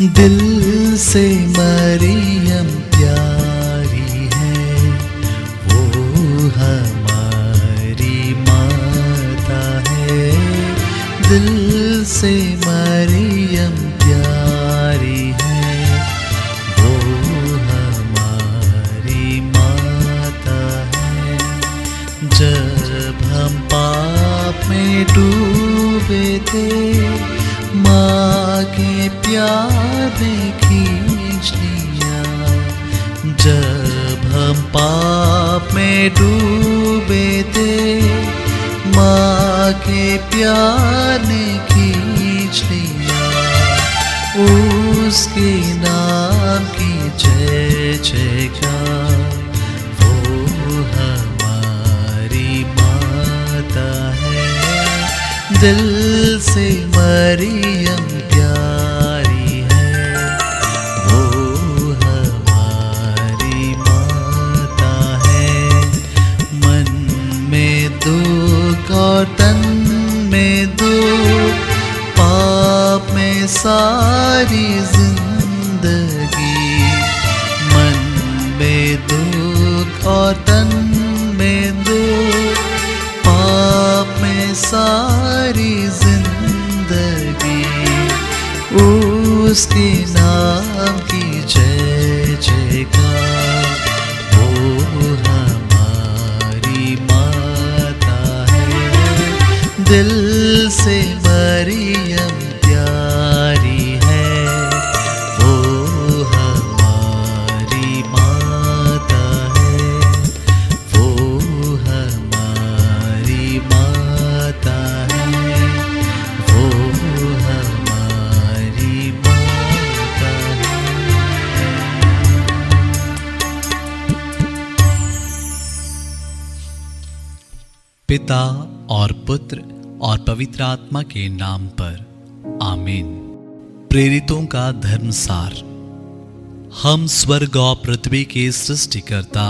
दिल से मरियम प्यारी है, वो हमारी माता है। दिल से मरियम प्यारी है, वो हमारी माता है। जब हम पाप में डूबे थे, माँ के प्यार ने खींच लिया। जब हम पाप में डूबे थे, माँ के प्यार ने खींच लिया। उसके नाम की जय जयकार, वो हमारी माता है। दिल से मरियम प्यारी है, वो हमारी माता है। मन में दुख और तन में दुख, पाप में सारी जिंदगी। मन में दुख और तन में दुख, पाप में सारी जिंदगी। उसके नाम की जय जयकार, वो हमारी माता है। दिल से मरियम प्यारी है, वो हमारी माता है। वो हमारी माता है, वो हमारी माता है। पिता और पुत्र और पवित्र आत्मा के नाम पर आमीन। प्रेरितों का धर्मसार। हम स्वर्ग और पृथ्वी के सृष्टिकर्ता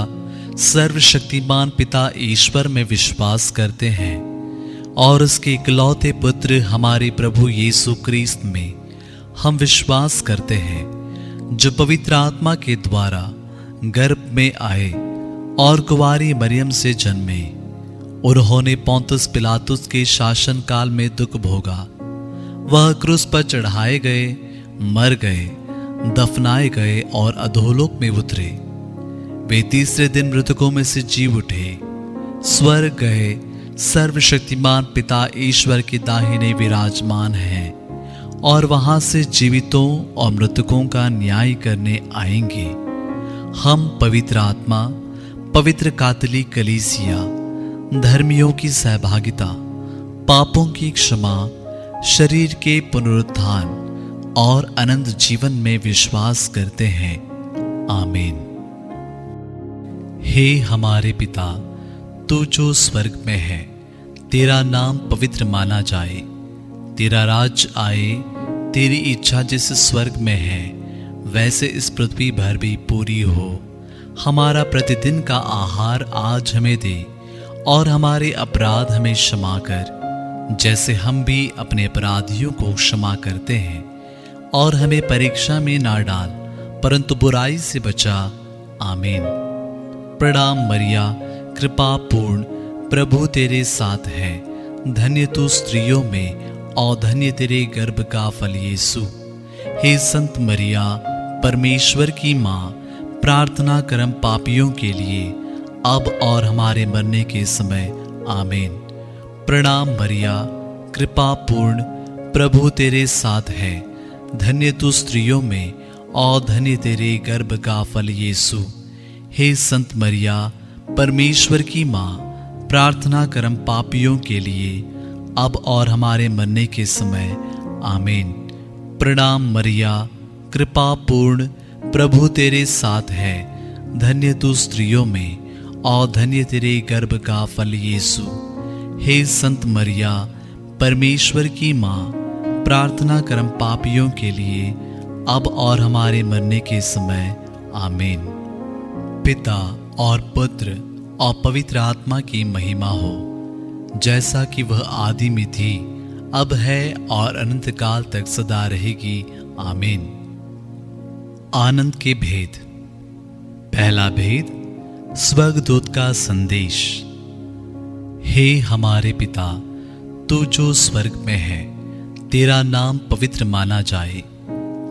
सर्वशक्तिमान पिता ईश्वर में विश्वास करते हैं और उसके इकलौते पुत्र हमारे प्रभु यीशु क्रिस्त में हम विश्वास करते हैं, जो पवित्र आत्मा के द्वारा गर्भ में आए और कुंवारी मरियम से जन्मे। उन्होंने पोंतुस पिलातुस के शासन काल में दुख भोगा। वह क्रूस पर चढ़ाए गए, मर गए, दफनाए गए और अधोलोक में उतरे। वे तीसरे दिन मृतकों में से जी उठे, स्वर्ग गए, सर्वशक्तिमान पिता ईश्वर के दाहिने विराजमान हैं और वहां से जीवितों और मृतकों का न्याय करने आएंगे। हम पवित्र आत्मा, पवित्र कैथोलिक कलीसिया, धर्मियों की सहभागिता, पापों की क्षमा, शरीर के पुनरुत्थान और अनंत जीवन में विश्वास करते हैं। आमीन। हे हमारे पिता, तू जो स्वर्ग में है, तेरा नाम पवित्र माना जाए। तेरा राज्य आए, तेरी इच्छा जैसे स्वर्ग में है वैसे इस पृथ्वी भर भी पूरी हो। हमारा प्रतिदिन का आहार आज हमें दे और हमारे अपराध हमें क्षमा कर, जैसे हम भी अपने अपराधियों को क्षमा करते हैं। और हमें परीक्षा में ना डाल, परंतु बुराई से बचा। आमीन। प्रणाम मरिया, कृपा पूर्ण, प्रभु तेरे साथ है। धन्य तू स्त्रियों में और धन्य तेरे गर्भ का फल यीशु। हे संत मरिया, परमेश्वर की माँ, प्रार्थना करम पापियों के लिए, अब और हमारे मरने के समय। आमीन। प्रणाम मरिया, कृपा पूर्ण, प्रभु तेरे साथ है। धन्य तू स्त्रियों में और धन्य तेरे गर्भ का फल यीशु। हे संत मरिया, परमेश्वर की माँ, प्रार्थना करम पापियों के लिए, अब और हमारे मरने के समय। आमीन। प्रणाम मरिया, कृपा पूर्ण, प्रभु तेरे साथ है। धन्य तू स्त्रियों में और धन्य तेरे गर्भ का फल यीशु। हे संत मरिया, परमेश्वर की माँ, प्रार्थना करम पापियों के लिए, अब और हमारे मरने के समय। आमीन। पिता और पुत्र और पवित्र आत्मा की महिमा हो, जैसा कि वह आदि में थी, अब है और अनंत काल तक सदा रहेगी। आमीन। आनंद के भेद। पहला भेद, स्वर्गदूत का संदेश। हे हमारे पिता, तू जो स्वर्ग में है, तेरा नाम पवित्र माना जाए।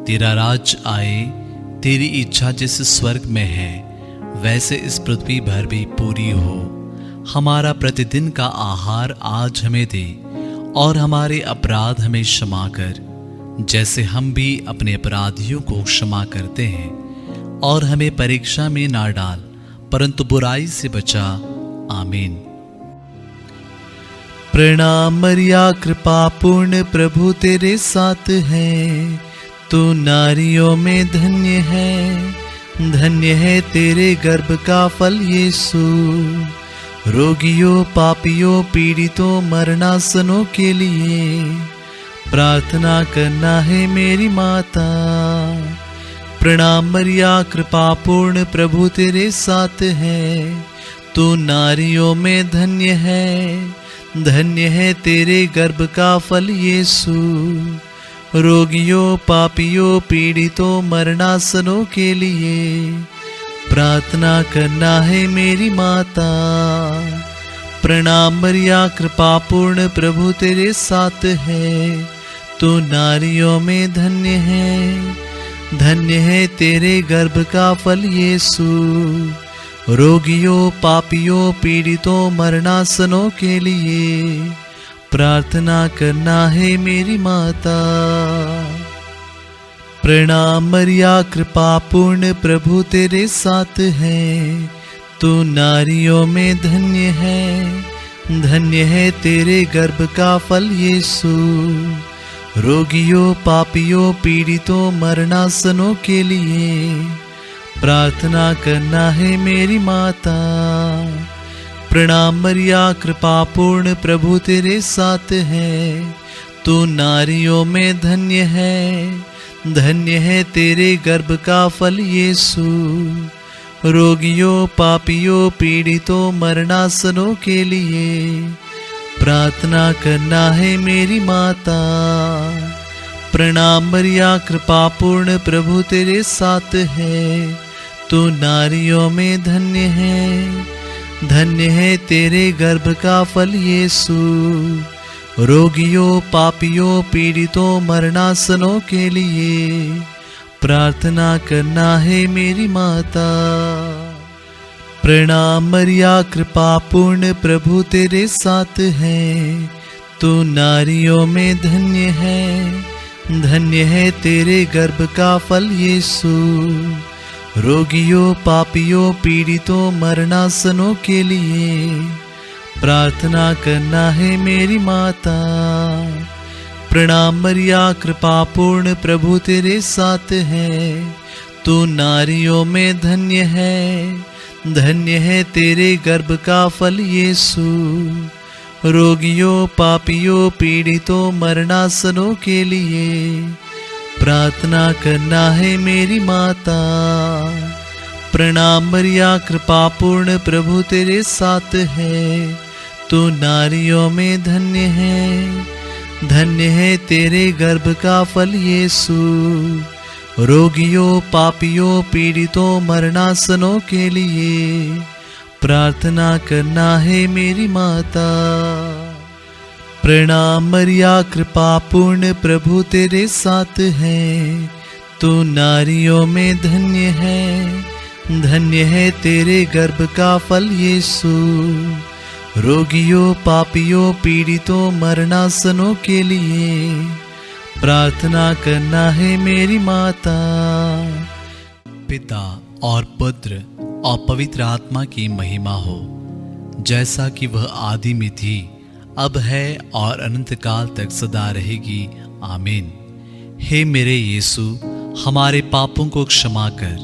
तेरा राज आए, तेरी इच्छा जैसे स्वर्ग में है वैसे इस पृथ्वी भर भी पूरी हो। हमारा प्रतिदिन का आहार आज हमें दे, और हमारे अपराध हमें क्षमा कर, जैसे हम भी अपने अपराधियों को क्षमा करते हैं। और हमें परीक्षा में ना डाल, परंतु बुराई से बचा। आमीन। प्रणाम मरिया, कृपा पूर्ण प्रभु तेरे साथ है। तू नारियों में धन्य है, धन्य है तेरे गर्भ का फल यीशु। रोगियों, पापियों, पीड़ितों, मरणासनों के लिए प्रार्थना करना है मेरी माता। प्रणाम मरिया, कृपा पूर्ण प्रभु तेरे साथ है। तू नारियों में धन्य है, धन्य है तेरे गर्भ का फल यीशु। रोगियों, पापियों, पीड़ितों, मरणासनों के लिए प्रार्थना करना है मेरी माता। प्रणाम मरिया, कृपा पूर्ण प्रभु तेरे साथ है। तू नारियों में धन्य है, धन्य है तेरे गर्भ का फल यीशु। रोगियों, पापियों, पीड़ितों, मरणासनों के लिए प्रार्थना करना है मेरी माता। प्रणाम मरिया, कृपा पूर्ण प्रभु तेरे साथ है। तू नारियों में धन्य है, धन्य है तेरे गर्भ का फल यीशु। रोगियों, पापियों, पीड़ितों, मरणासनों के लिए प्रार्थना करना है मेरी माता। प्रणाम मरिया, कृपा पूर्ण प्रभु तेरे साथ है। तू नारियों में धन्य है, धन्य है तेरे गर्भ का फल यीशु। रोगियों, पापियों, पीड़ितों, मरणासनों के लिए प्रार्थना करना है मेरी माता। प्रणाम मरिया, कृपा पूर्ण प्रभु तेरे साथ है। तू नारियों में धन्य है, धन्य है तेरे गर्भ का फल यीशु। रोगियों, पापियों, पीड़ितों, मरणासनों के लिए प्रार्थना करना है मेरी माता। प्रणाम मरिया, कृपा पूर्ण प्रभु तेरे साथ है। तू नारियों में धन्य है, धन्य है तेरे गर्भ का फल यीशु। रोगियों, पापियों, पीड़ितों, मरणासनों के लिए प्रार्थना करना है मेरी माता। प्रणाम मरिया, कृपा पूर्ण प्रभु तेरे साथ है। तू नारियों में धन्य है, धन्य है तेरे गर्भ का फल यीशु। रोगियों, पापियों, पीड़ितों, मरणासनों के लिए प्रार्थना करना है मेरी माता। प्रणाम मरिया, कृपा पूर्ण प्रभु तेरे साथ है। तू नारियों में धन्य है, धन्य है तेरे गर्भ का फल यीशु। रोगियों, पापियों, पीड़ितों, मरणासनों के लिए प्रार्थना करना है मेरी माता। प्रणाम मरिया, कृपा पूर्ण प्रभु तेरे साथ है। तू नारियों में धन्य है, धन्य है तेरे गर्भ का फल यीशु। रोगियों, पापियों, पीड़ितों, मरणासनों के लिए प्रार्थना करना है मेरी माता। पिता और पुत्र और पवित्र आत्मा की महिमा हो, जैसा कि वह आदि में थी, अब है और अनंत काल तक सदा रहेगी। आमीन। हे मेरे यीशु, हमारे पापों को क्षमा कर,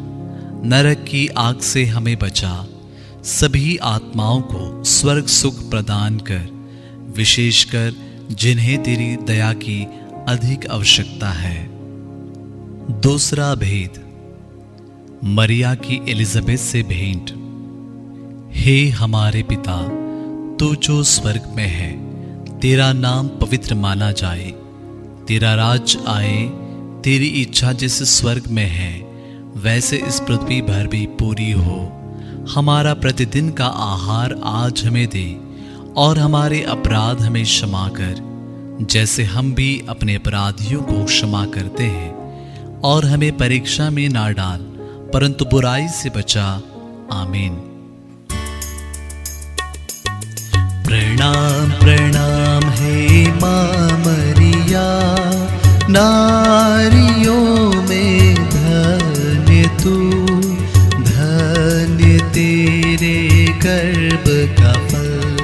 नरक की आग से हमें बचा, सभी आत्माओं को स्वर्ग सुख प्रदान कर, विशेषकर जिन्हें तेरी दया की अधिक आवश्यकता है। दूसरा भेद, मरिया की एलिजाबेथ से भेंट। हे हमारे पिता, तू जो स्वर्ग में है, तेरा नाम पवित्र माना जाए। तेरा राज आए, तेरी इच्छा जैसे स्वर्ग में है वैसे इस पृथ्वी भर भी पूरी हो। हमारा प्रतिदिन का आहार आज हमें दे, और हमारे अपराध हमें क्षमा कर, जैसे हम भी अपने अपराधियों को क्षमा करते हैं। और हमें परीक्षा में ना डाल, परंतु बुराई से बचा। आमीन। प्रणाम प्रणाम हे मां मरिया, नारियों में धन्य तू, धन्य तेरे गर्भ का फल।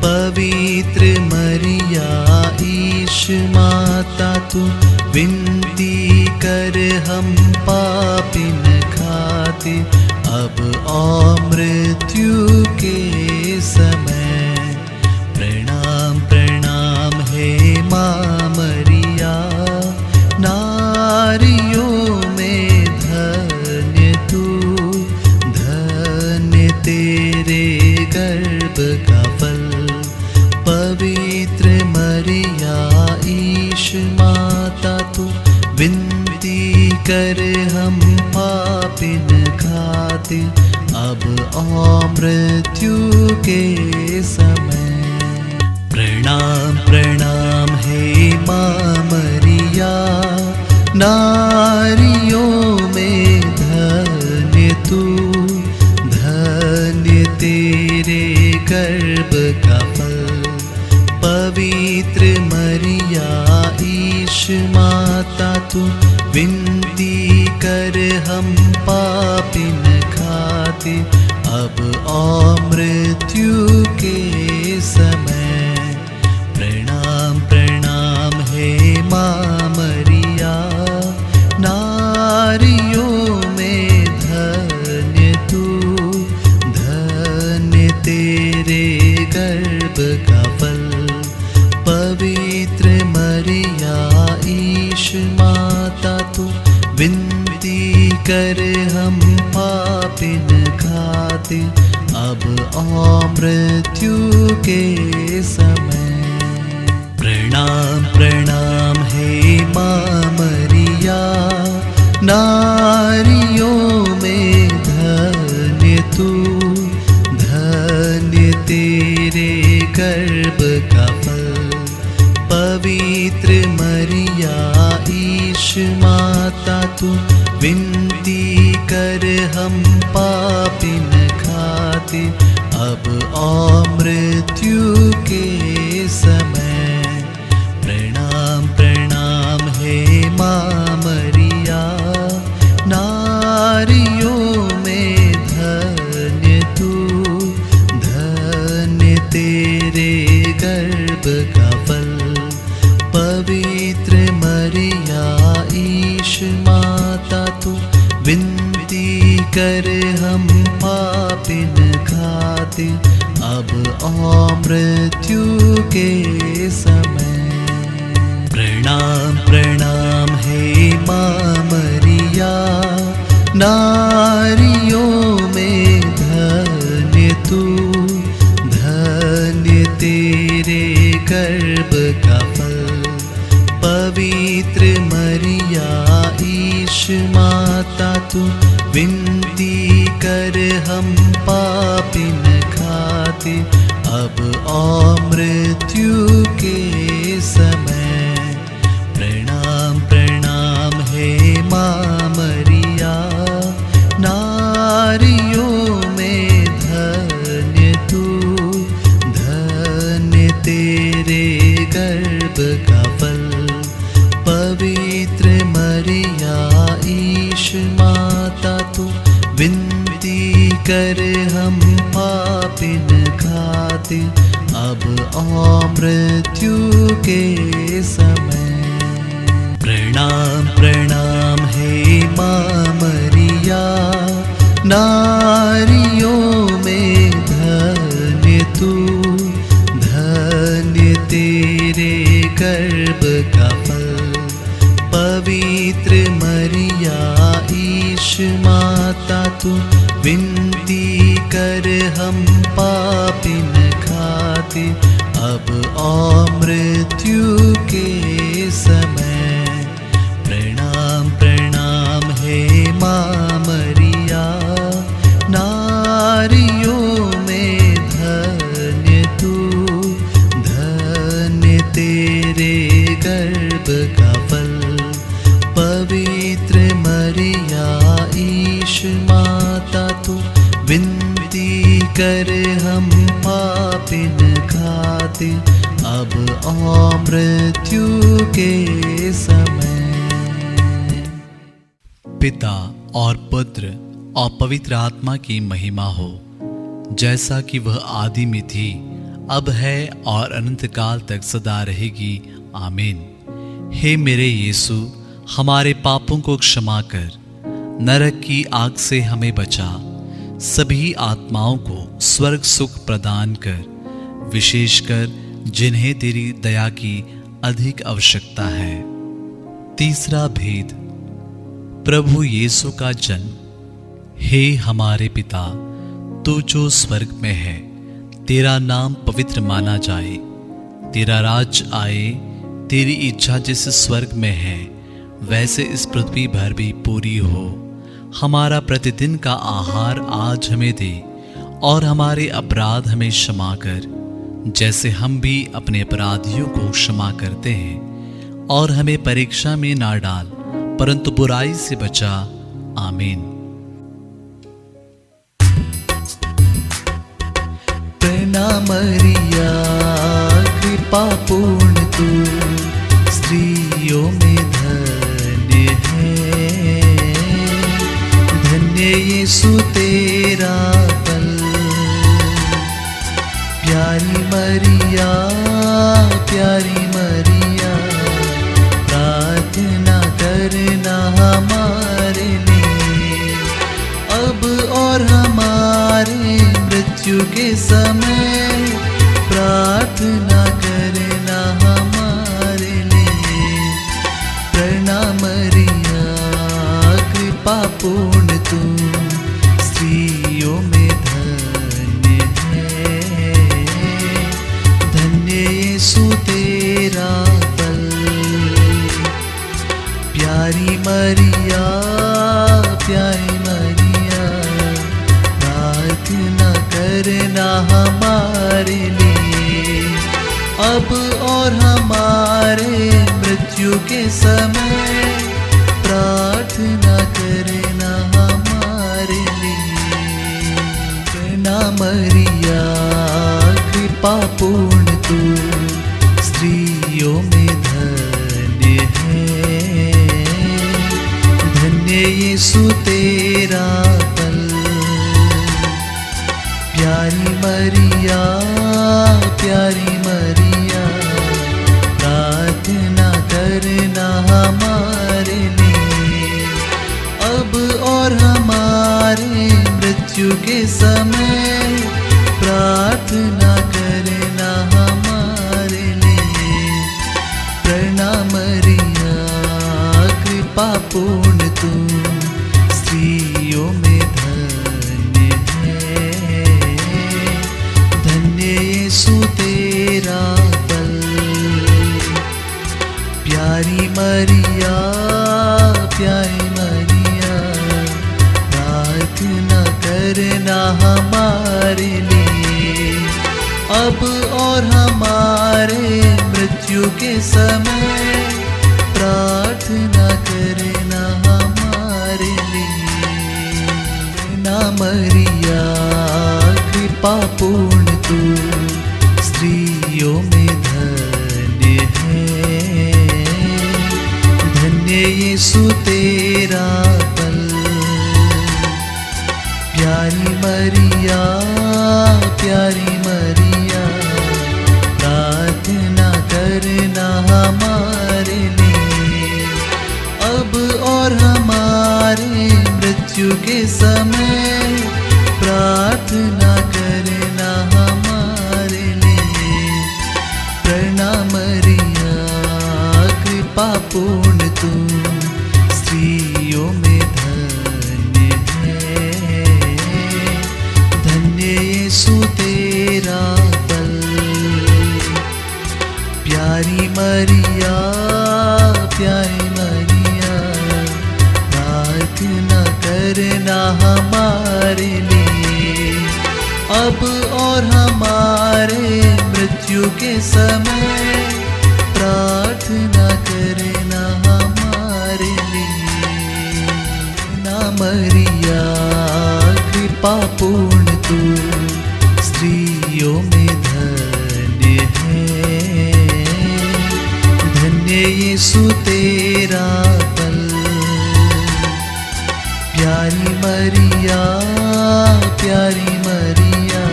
पवित्र मरिया ईश माता तू, विनती कर हम पापिन खातिर, अब और मृत्यु के समय। प्रणाम प्रणाम हे मां मरिया, नारियों में धन्य तू, धन्य तेरे गर्भ का फल। पवित्र मरिया ईश माता तू, विनती कर हम पापिन खातिर, अब और मृत्यु के समय। प्रणाम प्रणाम हे मां मरिया, नारियों में धन्य तू, धन्य तेरे गर्भ का फल। पवित्र मरिया ईश माता तू, विनती कर हम पापिन खातिर, अब और मृत्यु के समय। प्रणाम प्रणाम हे मां मरिया, नारियों में धन्य तू, धन्य तेरे गर्भ का फल। पवित्र मरिया ईश माता तू, विनती कर हम पापिन खातिर, अब और मृत्यु के समय। प्रणाम प्रणाम हे मां मरिया, नारियों में धन्य तू, धन्य तेरे गर्भ का फल। पवित्र मरिया ईश माता तू, विनती कर हम पापिन खातिर, अब और मृत्यु के समय। प्रणाम प्रणाम हे मां मरिया, नारियों में धन्य तू, धन्य तेरे गर्भ का फल। पवित्र मरिया ईश माता तू, विनती कर हम पापिन खातिर, अब और मृत्यु के समय। प्रणाम प्रणाम हे मां मरिया, नारियों में धन्य तू, धन्य तेरे गर्भ का फल। पवित्र मरिया ईश माता तू, विनती कर हम पापिन खातिर, अब और मृत्यु के समय। प्रणाम प्रणाम हे मां मरिया, नारियों में धन्य तू, धन्य तेरे गर्भ का फल। पवित्र मरिया ईश माता तू, विनती कर हम पापिन खातिर, अब और मृत्यु के समय। प्रणाम प्रणाम हे मां मरिया, नारियों में धन्य तू, धन्य तेरे गर्भ का फल। पवित्र मरिया ईश माता तू, विनती कर हम पापिन खातिर, अब और मृत्यु के समय। प्रणाम प्रणाम हे मां पापिन खातिर अब और मृत्यु के समय। पिता और पुत्र और पवित्र आत्मा की महिमा हो, जैसा कि वह आदि में थी, अब है और अनंत काल तक सदा रहेगी। आमीन। हे मेरे यीशु, हमारे पापों को क्षमा कर, नरक की आग से हमें बचा, सभी आत्माओं को स्वर्ग सुख प्रदान कर, विशेषकर जिन्हें तेरी दया की अधिक आवश्यकता है। तीसरा भेद, प्रभु यीशु का जन्म। हे हमारे पिता, तू जो स्वर्ग में है, तेरा नाम पवित्र माना जाए, तेरा राज आए, तेरी इच्छा जैसे स्वर्ग में है वैसे इस पृथ्वी पर भी पूरी हो। हमारा प्रतिदिन का आहार आज हमें दे, और हमारे अपराध हमें क्षमा कर, जैसे हम भी अपने अपराधियों को क्षमा करते हैं, और हमें परीक्षा में ना डाल, परंतु बुराई से बचा। आमीन। प्रणाम मरिया, कृपा पूर्ण तू स्त्रियों में धन्य है, धन्य यीशु तेरा फल। प्यारी मरिया, प्यारी मरिया, प्रार्थना करना हमारे लिए, अब और हमारे मृत्यु के समय। प्रार्थना करना हमारे लिए। प्रणाम मरिया, कृपा पूर्ण तू स्त्रियों में धन्य है, धन्य यीशु तेरा फल। प्यारी मरिया, प्यारी मरिया, प्रार्थना करना हमारे लिए, अब और हमारे मृत्यु के समय। प्रार्थना करना हमारे लिए। प्रणाम मरिया, कृपा पूर्ण तू स्त्रियों में धन्य है, धन्य यीशु तेरा फल। प्यारी मरिया, प्यारी मरिया, प्रार्थना करना हमारे लिए, अब और हमारे मृत्यु के समय। प्रार्थना करना हमारे लिए। प्रणाम मरिया, कृपा पूर्ण तू स्त्रियों में धन्य है, धन्य यीशु तेरा फल। प्यारी मरिया, प्यारी मरिया, प्रार्थना करना हमारे लिए, अब और हमारे मृत्यु के समय। प्रार्थना करना हमारे लिए। प्रणाम मरिया, कृपा पूर्ण तू स्त्रियों में धन्य है, धन्य यीशु तेरा फल। प्यारी मरिया, प्यारी मरिया, प्रार्थना करना हमारे लिए, अब और हमारे मृत्यु के समय। प्रार्थना करना हमारे लिए। प्रणाम मरिया, कृपा पूर्ण तू स्त्रियों में धन्य है, धन्य यीशु तेरा फल। प्यारी मरिया, प्यारी मरिया, प्रार्थना करना हमारे लिए, अब और हमारे मृत्यु के समय। प्रार्थना करना हमारे लिए। ना मरिया, कृपा पूर्ण तू स्त्रियों में यीशु तेरा फल। प्यारी मरिया, प्यारी मरिया,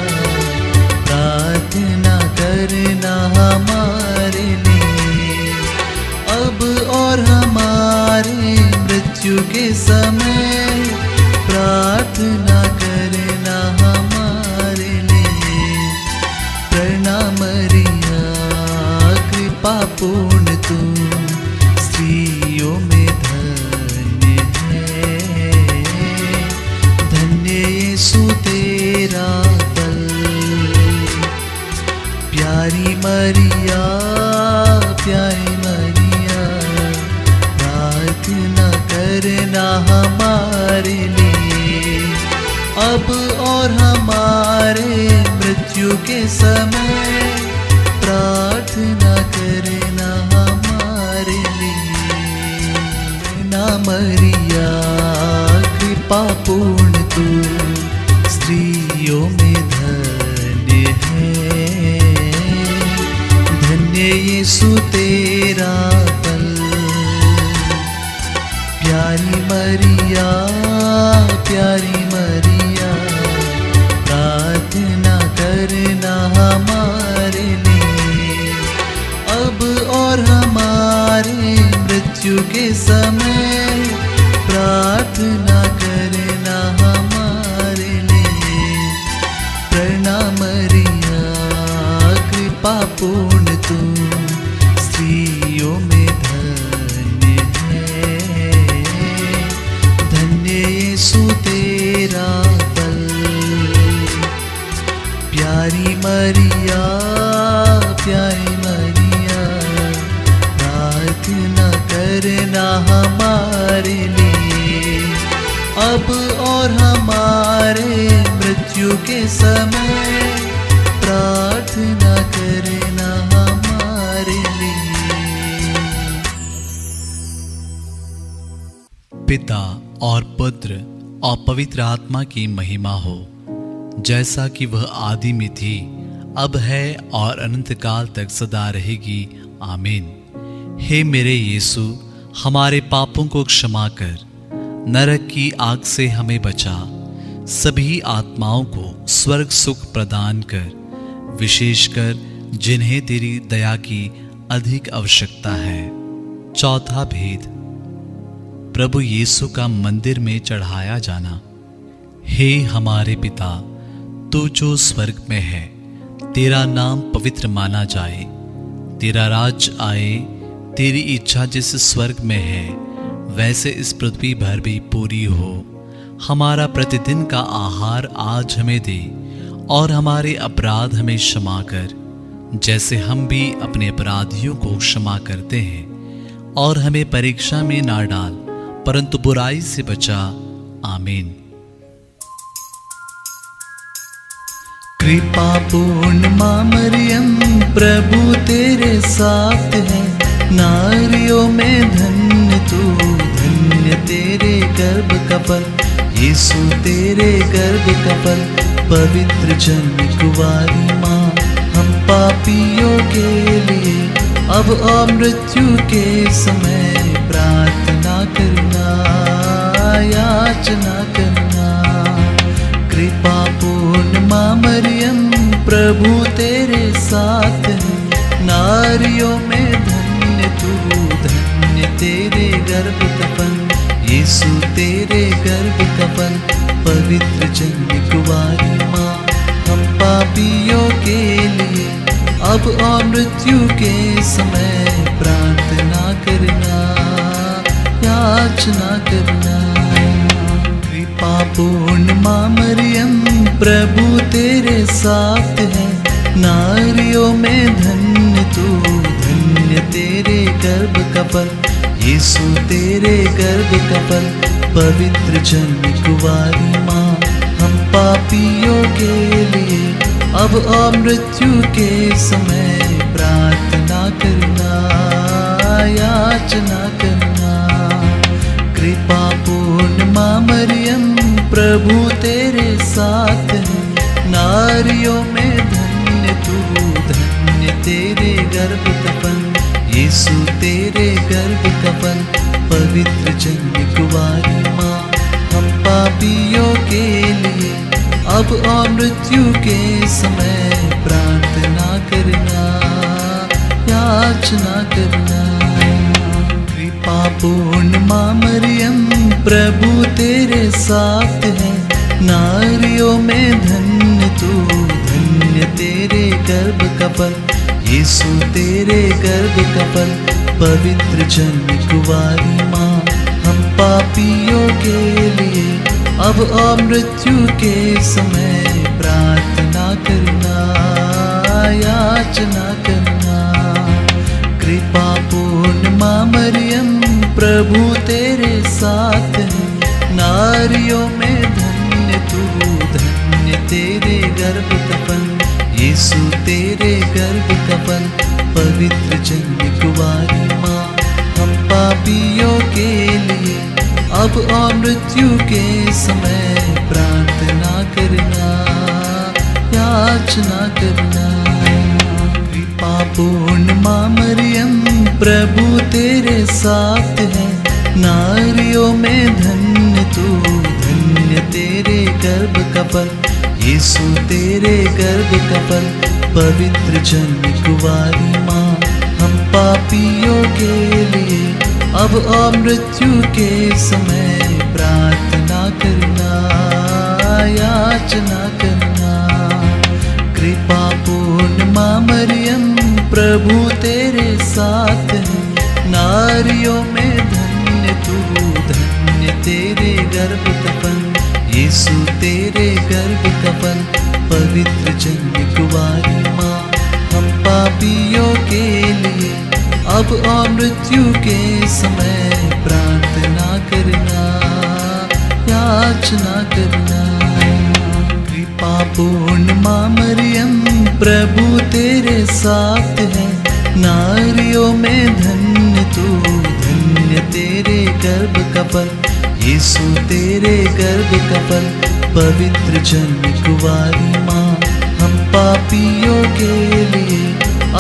प्रार्थना करना हमारे लिए, अब और हमारे मृत्यु के समय, प्रार्थना करना हमारे लिए। प्रणाम मरिया, कृपा पूर्ण तू स्त्रियों में धन्य है, धन्य यीशु तेरा फल। प्यारी मरिया, प्यारी मरिया, प्रार्थना करना हमारे लिए, अब और हमारे मृत्यु के समय, प्रार्थना करना हमारे लिए। ना मरिया, कृपा पूर्ण तू स्त्रियों में धन्य है, धन्य यीशु तेरा फल। प्यारी मरिया, प्यारी मरिया, प्रार्थना करना हमारे लिए, अब और हमारे मृत्यु के समय, प्रार्थना करना हमारे लिए। प्रणाम मरिया, कृपा पूर्ण तू स्त्रियों में धन्य है, धन्य यीशु तेरा फल। प्यारी मरिया, प्यारी मरिया, प्रार्थना करना हमारे लिए, अब और हमारे मृत्यु के समय, प्रार्थना करना हमारे लिए। पिता और पुत्र और पवित्र आत्मा की महिमा हो, जैसा कि वह आदि में थी, अब है और अनंत काल तक सदा रहेगी। आमीन। हे मेरे यीशु, हमारे पापों को क्षमा कर, नरक की आग से हमें बचा, सभी आत्माओं को स्वर्ग सुख प्रदान कर, विशेषकर जिन्हें तेरी दया की अधिक आवश्यकता है। चौथा भेद, प्रभु यीशु का मंदिर में चढ़ाया जाना। हे हमारे पिता, तू जो स्वर्ग में है, तेरा नाम पवित्र माना जाए, तेरा राज आए, तेरी इच्छा जैसे स्वर्ग में है वैसे इस पृथ्वी पर भी पूरी हो। हमारा प्रतिदिन का आहार आज हमें दे, और हमारे अपराध हमें क्षमा कर, जैसे हम भी अपने अपराधियों को क्षमा करते हैं, और हमें परीक्षा में ना डाल, परंतु बुराई से बचा। आमीन। कृपा पूर्ण माँ मरियम, प्रभु तेरे साथ है, नारियों में धन्य तू, धन्य तेरे गर्भ का फल, यीशु तेरे गर्भ का फल। पवित्र जन्म कुंवारी माँ, हम पापियों के लिए, अब और मृत्यु के समय, प्रार्थना करना, याचना करना। कृपा पूर्ण माँ मरियम, प्रभु तेरे साथ है, नारियों में धन्य तू, धन्य तेरे गर्भ का फल, यीशु तेरे गर्भ का फल। पवित्र जन्म कुंवारी माँ, हम पापियों के लिए, अब और मृत्यु के समय, प्रार्थना करना, याचना करना। कृपा पूर्ण माँ मरियम, प्रभु तेरे साथ है, नारियों में धन्य तू, धन्य तेरे गर्भ का फल, यीशु तेरे गर्भ का फल। पवित्र जन्म कुंवारी माँ, हम पापियों के लिए, अब और मृत्यु के समय, प्रार्थना करना, याचना करना। कृपा पूर्ण माँ मरियम, प्रभु तेरे साथ है, नारियों में धन्य तू, धन्य तेरे गर्भ का फल, यीशु तेरे गर्भ कफन, पवित्र जन्म कुंवारी माँ, हम पापियों के लिए अब और मृत्यु के समय प्रार्थना करना, याचना करना। कृपा पूर्ण माँ मरियम, प्रभु तेरे साथ है, नारियों में धन्य तू, धन्य तेरे गर्भ का फल, यीशु तेरे गर्भ का फल, पवित्र जन्म कुंवारी माँ, हम पापियों के लिए अब और मृत्यु के समय प्रार्थना करना, याचना करना। कृपा पूर्ण माँ मरियम, प्रभु तेरे साथ है, नारियों में धन्य तू, धन्य तेरे गर्भ का फल, यीशु तेरे गर्भ का फल, पवित्र जन्म कुंवारी माँ, हम पापियों के लिए अब और मृत्यु के समय प्रार्थना करना, याचना करना। कृपा पूर्ण माँ मरियम, प्रभु तेरे साथ है, नारियों में धन्य तू, धन्य तेरे गर्भ का फल, यीशु तेरे गर्भ का फल, पवित्र जन्म कुंवारी माँ, हम पापियों के लिए अब और मृत्यु के समय प्रार्थना करना, याचना करना। कृपा पूर्ण माँ मरियम, प्रभु तेरे साथ है, नारियों में धन्य तू, धन्य तेरे गर्भ का फल, यीशु तेरे गर्भ का फल, पवित्र जन्म कुंवारी माँ, हम पापियों के लिए अब और मृत्यु के समय प्रार्थना करना, याचना करना। कृपा पूर्ण माँ मरियम, प्रभु तेरे साथ है, नारियों में धन्य तू, धन्य तेरे गर्भ का फल, यीशु तेरे गर्भ का फल, पवित्र जन्म कुंवारी माँ, हम पापियों के लिए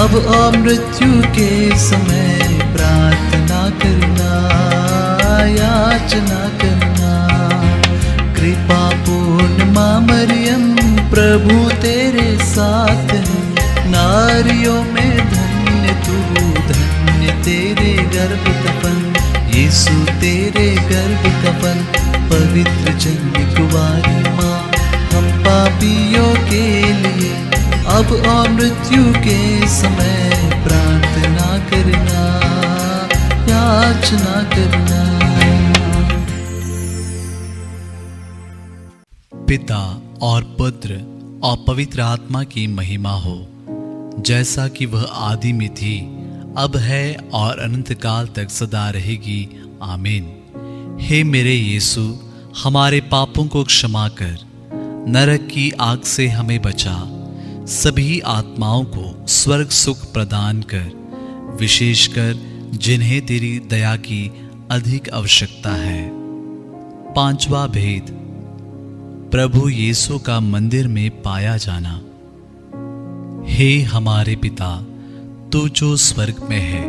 अब और मृत्यु के समय प्रार्थना करना, याचना करना। कृपा पूर्ण माँ मरियम, प्रभु तेरे साथ है, नारियों में धन्य तू, धन्य तेरे गर्भ का फल, यीशु तेरे गर्भ का फल, पवित्र जन्म कुंवारी माँ, हम पापियों के लिए अब और मृत्यु के समय प्रार्थना करना, याचना करना। पिता और पुत्र और पवित्र आत्मा की महिमा हो, जैसा कि वह आदि में थी, अब है और अनंत काल तक सदा रहेगी। आमीन। हे मेरे यीशु, हमारे पापों को क्षमा कर, नरक की आग से हमें बचा, सभी आत्माओं को स्वर्ग सुख प्रदान कर, विशेषकर जिन्हें तेरी दया की अधिक आवश्यकता है। पांचवा भेद, प्रभु यीशु का मंदिर में पाया जाना। हे हमारे पिता, तू जो स्वर्ग में है,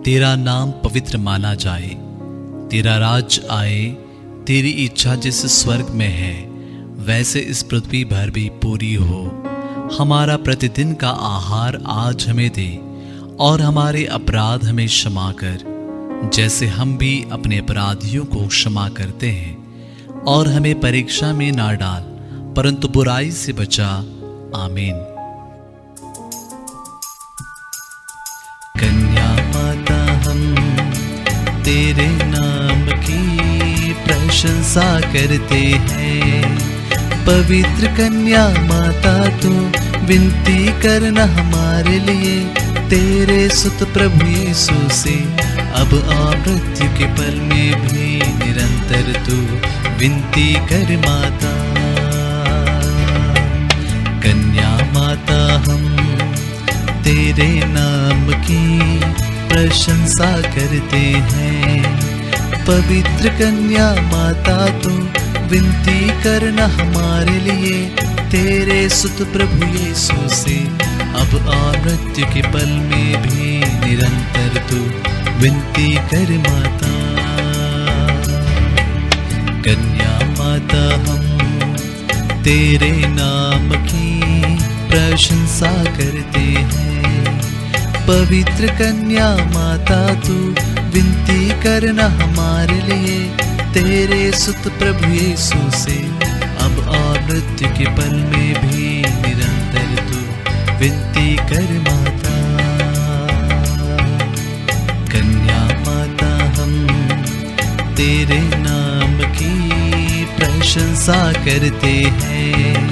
तेरा नाम पवित्र माना जाए, तेरा राज आए, तेरी इच्छा जैसे स्वर्ग में है वैसे इस पृथ्वी पर भी पूरी हो। हमारा प्रतिदिन का आहार आज हमें दे, और हमारे अपराध हमें क्षमा कर, जैसे हम भी अपने अपराधियों को क्षमा करते हैं, और हमें परीक्षा में ना डाल, परंतु बुराई से बचा। आमीन। कन्या माता, हम तेरे नाम की प्रशंसा करते हैं। पवित्र कन्या माता, तू विनती करना हमारे लिए, तेरे सुत प्रभु यीशु से अब और मृत्यु के पल में भी निरंतर तू विनती कर माता। कन्या माता, हम तेरे नाम की प्रशंसा करते हैं। पवित्र कन्या माता, तू विनती करना हमारे लिए, तेरे सुत प्रभु यीशु से अब और मृत्यु के पल में भी निरंतर तू विनती कर माता। कन्या माता हम तेरे नाम की प्रशंसा करते हैं। पवित्र कन्या माता तू विनती करना हमारे लिए, तेरे सुत प्रभु यीशु से अब और मृत्यु के पल में भी निरंतर तू विनती कर माता। कन्या माता हम तेरे नाम की प्रशंसा करते हैं।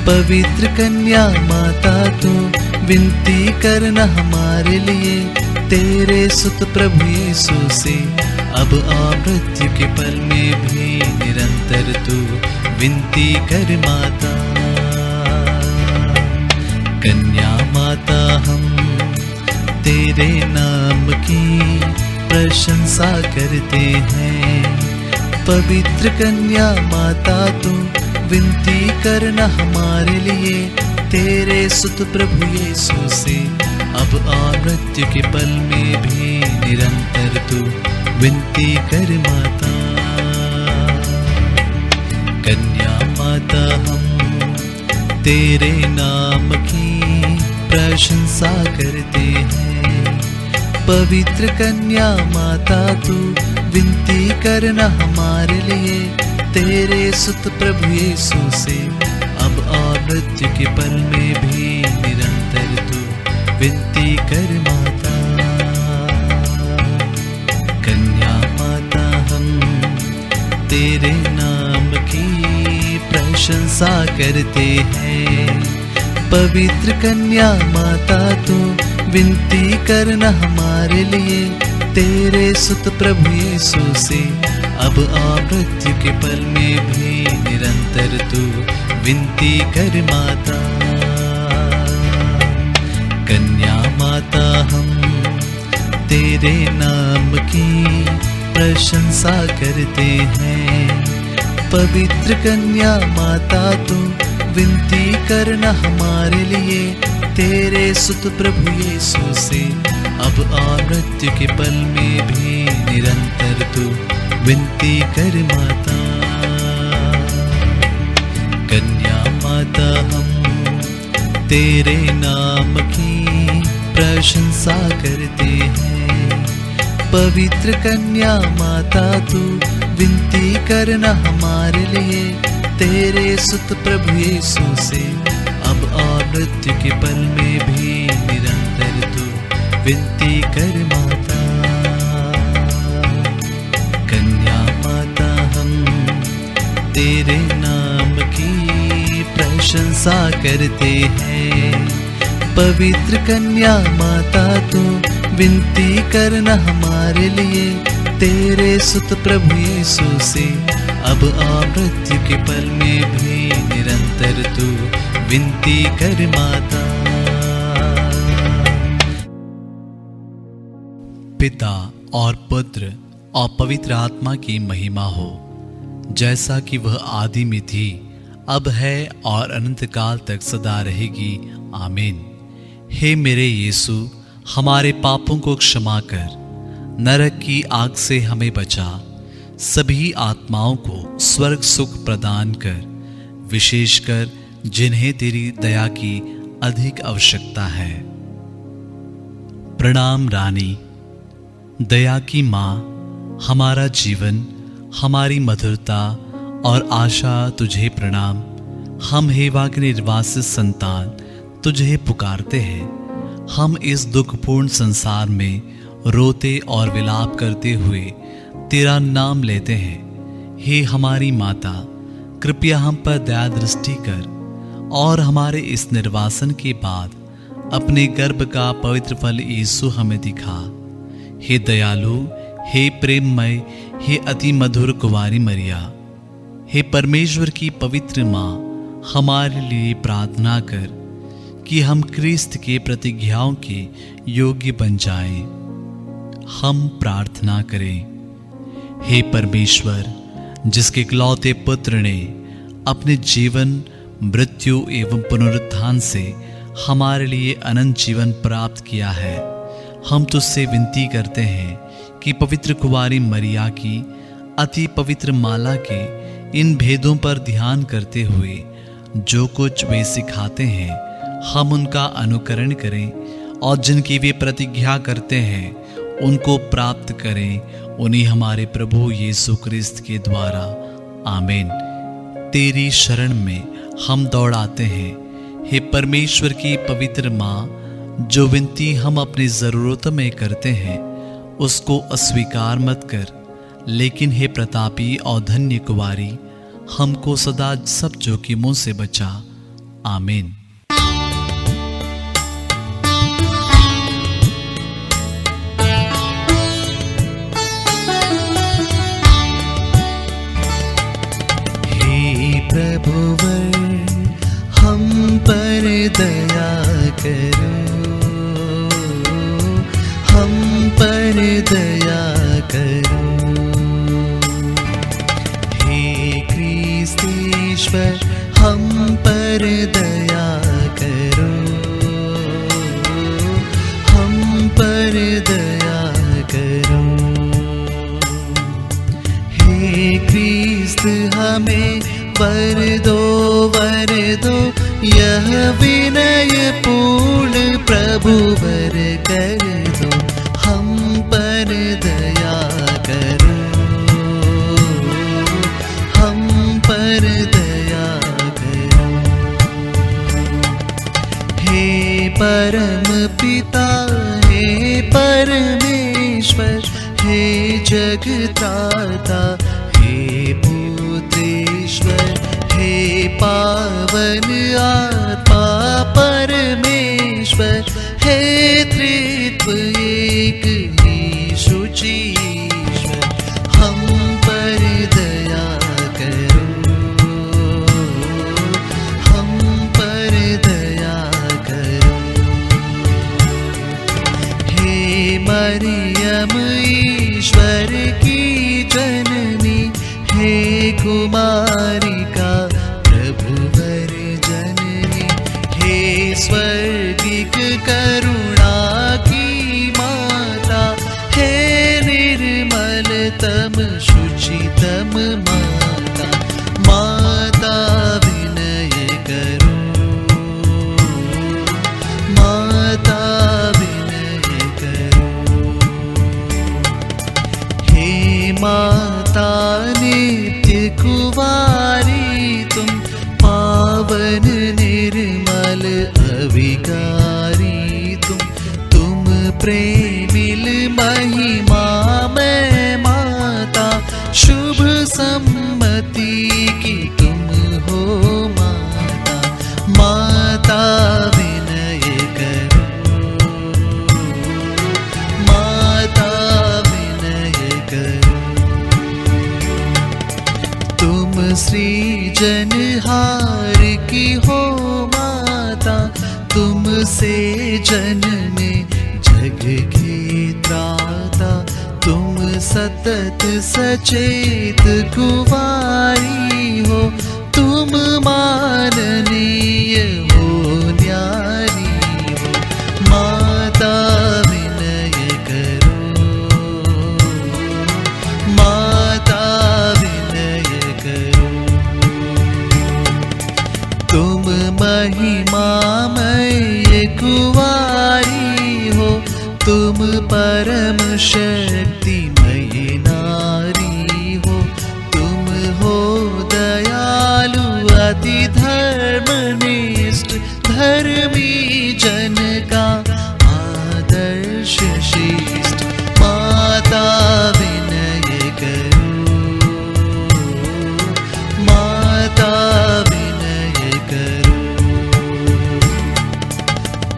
पवित्र कन्या माता तू विनती करना हमारे लिए, तेरे सुत प्रभु यीशु से अब और मृत्यु के पल में भी निरंतर तू विनती कर माता। कन्या माता हम तेरे नाम की प्रशंसा करते हैं। पवित्र कन्या माता तू विनती करना हमारे लिए, तेरे सुत प्रभु यीशु से अब और मृत्यु के पल में भी निरंतर तू विनती कर माता। कन्या माता हम तेरे नाम की प्रशंसा करते हैं। पवित्र कन्या माता तू विनती करना हमारे लिए, तेरे सुत प्रभु यीशु से अब और मृत्यु के पल में भी निरंतर तू विनती कर माता। कन्या माता हम तेरे नाम की प्रशंसा करते हैं। पवित्र कन्या माता तू विनती करना हमारे लिए, तेरे सुत प्रभु यीशु से अब और मृत्यु के पल में भी निरंतर तू विनती कर माता। कन्या माता हम तेरे नाम की प्रशंसा करते हैं। पवित्र कन्या माता तू विनती करना हमारे लिए, तेरे सुत प्रभु यीशु से अब और मृत्यु के पल में भी निरंतर तू विनती कर माता। कन्या माता हम तेरे नाम की प्रशंसा करते हैं। पवित्र कन्या माता तू विनती करना हमारे लिए, तेरे सुत प्रभु यीशु से अब और मृत्यु के पल में भी निरंतर तू विनती कर माता। कन्या माता हम तेरे नाम की प्रशंसा करते हैं। पवित्र कन्या माता तू विनती करना हमारे लिए, तेरे सुत प्रभु यीशु से अब और मृत्यु के पल में भी निरंतर तू विनती कर माता। पिता और पुत्र और पवित्र आत्मा की महिमा हो, जैसा कि वह आदि में थी, अब है और अनंत काल तक सदा रहेगी। आमीन। हे मेरे यीशु, हमारे पापों को क्षमा कर, नरक की आग से हमें बचा, सभी आत्माओं को स्वर्ग सुख प्रदान कर, विशेषकर जिन्हें तेरी दया की अधिक आवश्यकता है। प्रणाम रानी, दया की माँ, हमारा जीवन, हमारी मधुरता और आशा तुझे प्रणाम। हम हेवा के निर्वासित संतान तुझे पुकारते हैं। हम इस दुखपूर्ण संसार में रोते और विलाप करते हुए तेरा नाम लेते हैं। हे हमारी माता, कृपया हम पर दया दृष्टि कर और हमारे इस निर्वासन के बाद अपने गर्भ का पवित्र फल यीशु हमें दिखा। हे दयालु, हे प्रेममय, हे अति मधुर कुंवारी मरिया, हे परमेश्वर की पवित्र माँ, हमारे लिए प्रार्थना कर कि हम क्रिस्त के प्रतिज्ञाओं के योग्य बन जाएं। हम प्रार्थना करें। हे परमेश्वर, जिसके इकलौते पुत्र ने अपने जीवन, मृत्यु एवं पुनरुत्थान से हमारे लिए अनंत जीवन प्राप्त किया है, हम तुझसे विनती करते हैं कि पवित्र कुंवारी मरिया की अति पवित्र माला के इन भेदों पर ध्यान करते हुए जो कुछ वे सिखाते हैं हम उनका अनुकरण करें और जिनकी वे प्रतिज्ञा करते हैं उनको प्राप्त करें, उन्हीं हमारे प्रभु यीशु क्रिस्त के द्वारा। आमीन। तेरी शरण में हम दौड़ाते हैं, हे परमेश्वर की पवित्र माँ। जो विनती हम अपनी ज़रूरतों में करते हैं उसको अस्वीकार मत कर, लेकिन हे प्रतापी और धन्य कुंवारी, हमको सदा सब जोखिमों से बचा। आमीन। हे प्रभुवर हम पर दया करो, हम पर दया करो। हे क्रिस्तीश्वर हम पर दया करो, हम पर दया करो। हे क्रिस्त हमें वर दो यह विनय पूर्ण प्रभु वर कर दो, हम पर दया करो, हम पर दया करो। हे परम पिता, हे परमेश्वर, हे जगत्राता, हे पुत्रेश्वर, हे पावन आत्मा परमेश्वर, हे त्रित्व एक ही शुचि ईश्वर, हम पर दया करो, हम पर दया करो। हे मरियम ईश्वर की जननी, हे कुमारिका प्रभुवर जननी, हे स्वर्गिक करुणा की माता, हे निर्मलतम शुचितम माता, माता विनय करो, माता विनय करो। हे माता नित्य कुंवारी तुम, पावन निर्मल अविकारी तुम प्रेमिल महिमा में माता, शुभ सम्मति की तुम हो माता, माता विनय करो, माता विनय करो। तुम सृजनहार की हो माता, तुमसे जन्मे जग के त्राता, तुम सतत सचेत कुंवारी हो, तुम माननीय हो न्यारी हो, माता विनय करो, माता विनय करो। तुम महिमामय कुंवारी हो, तुम परम शक्तिमयी नारी हो, तुम हो दयालु अति धर्मनिष्ठ, धर्मी जन का आदर्श श्रेष्ठ, माता विनय करो, माता विनय करो।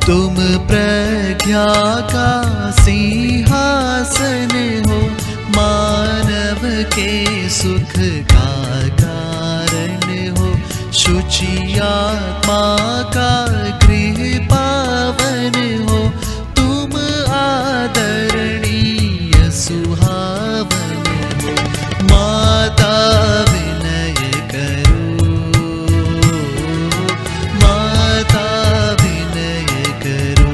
तुम प्रज्ञा का सिंहासन हो, मानव के सुख का कारण हो, शुचि आत्मा का गृह पावन हो, तुम आदरणीय सुहावन हो, माता विनय करो, माता विनय करो।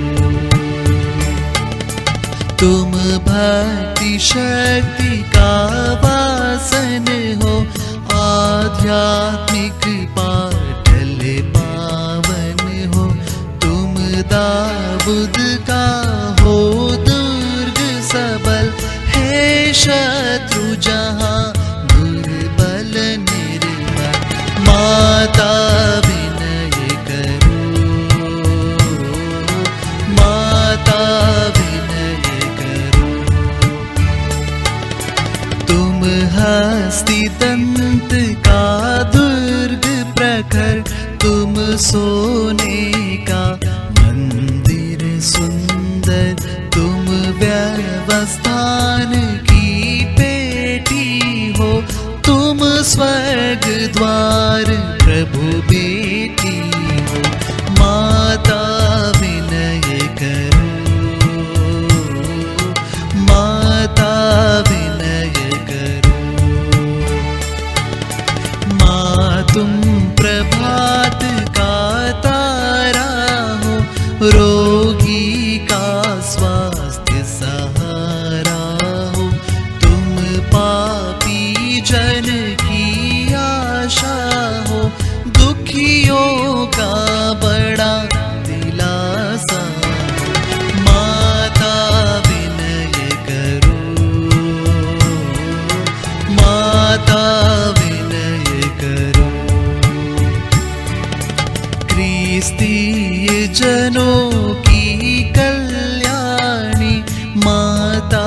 तुम भक्ति शक्ति का वासन हो, आध्यात्मिक पाटल पावन हो। तुम दाऊद का हो दुर्ग सबल, हे शत्रु जहाँ दुर्बल निर्बल। माता विनय करो, माता विनय करो। तुम हस्ती दंत का दुर्ग प्रखर, तुम सोने का मंदिर सुंदर। तुम व्यवस्थान की पेटी हो, तुम स्वर्ग द्वार प्रभु बेटी हो। माता विनय करो, माता विनय करो। माँ तुम प्रभात का तारा हो, रोगी का स्वास्थ्य सहारा हो। तुम पापी जन की आशा हो, दुखियों का बड़ा दिलासा हो। माता विनय करो, माता विनय करो। क्रिस्तीय जनों की कल्याणी, माता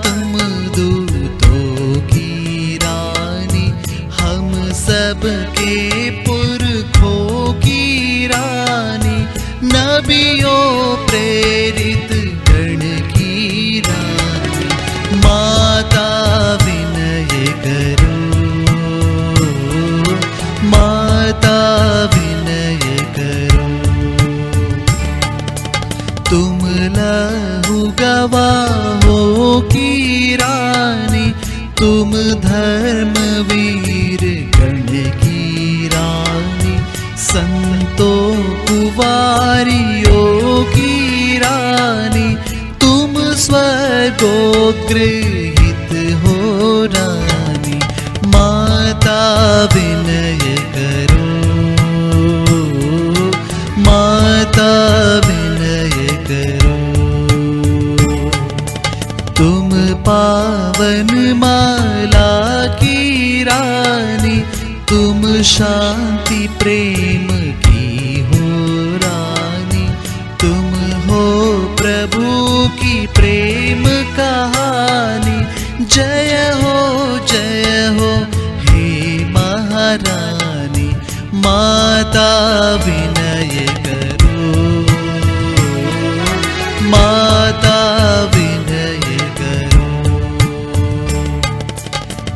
तुम दूतों की रानी। हम सबके पुरखों की रानी, नबियों प्रेरित गण की रानी। माता विनय करो, माता विनय करो। तुम लहू गवाहों की रानी, तुम धर्मवीर गण की रानी। संतों कुवारियों की रानी, तुम स्वर्गोग्रहित हो रानी। माता विनय करो, माता विनय करो। तुम पावन माला की रानी, तुम शांति प्रेम की हो रानी। तुम हो प्रभु की प्रेम कहानी। जय हो हे महारानी। माता विनय करो, माता विनय करो।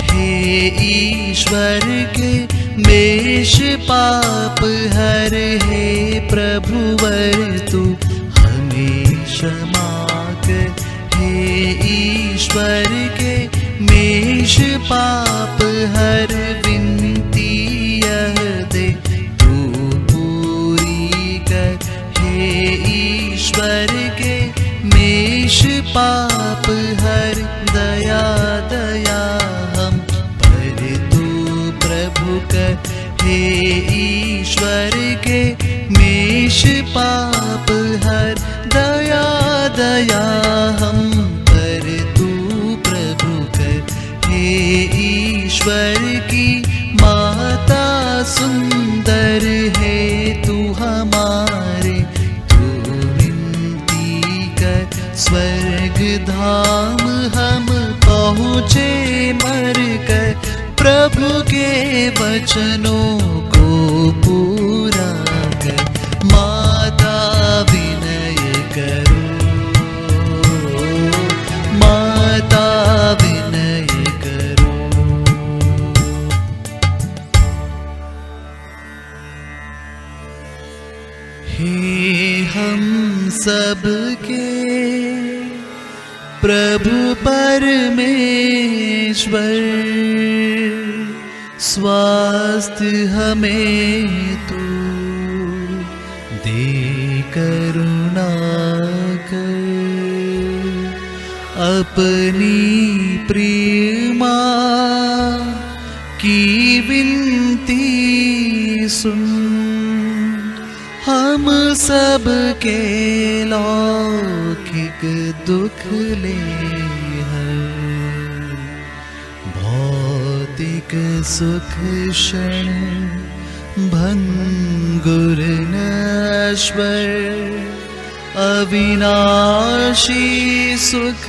हे ईश्वर के मेष पाप हर, हे प्रभुवर तू हमें क्षमा कर। हे ईश्वर के मेष पाप हर, विनती यह दे तू पूरी कर। हे ईश्वर के मेष पाप हर, दया दया हम पर तू प्रभु कर। हे ईश्वर के मेष पाप हर, दया दया हम पर तू प्रभु कर। हे ईश्वर की माता सुंदर है तू हमारे, तू विनती कर। स्वर्ग धाम हम पहुँचे मर कर, प्रभु के वचनों को पूरा कर। माता विनय करो, माता विनय करो। हे हम सबके प्रभु परमेश्वर, स्वास्थ्य हमें तू दे करुणा कर। अपनी प्रिय माँ की विनती सुन, हम सब के लौकिक दुख ले हर, भौतिक सुख क्षण भंगुर नश्वर, अविनाशी सुख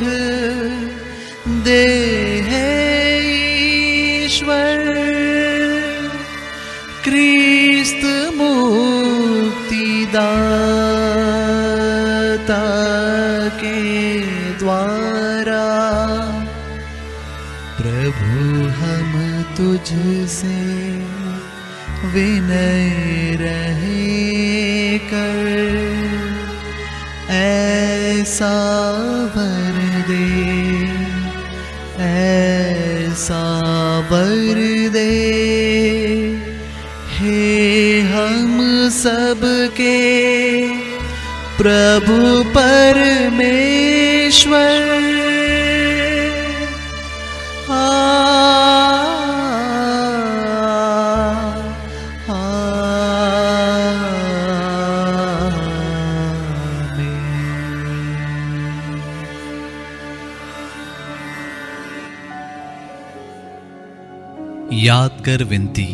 दे है ईश्वर। क्रिस्त मुक्तिदाता के द्वारा, प्रभु हम तुझसे विनय रहे कर, ऐसा वर दे, ऐसा वर दे, हे हम सबके प्रभु परमेश्वर। याद कर विनती।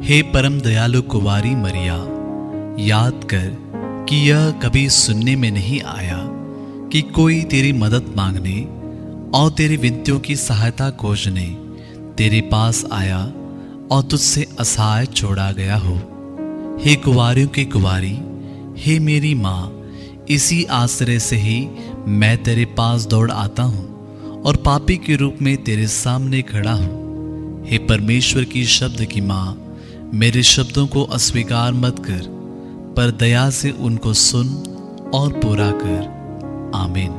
हे परम दयालु कुंवारी मरिया, याद कर कि यह कभी सुनने में नहीं आया कि कोई तेरी मदद मांगने और तेरी विनतियों की सहायता खोजने तेरे पास आया और तुझसे असहाय छोड़ा गया हो। हे कुंवारियों की कुंवारी, हे मेरी माँ, इसी आश्रय से ही मैं तेरे पास दौड़ आता हूँ और पापी के रूप में तेरे सामने खड़ा हूँ। हे परमेश्वर की शब्द की माँ, मेरे शब्दों को अस्वीकार मत कर, पर दया से उनको सुन और पूरा कर। आमीन।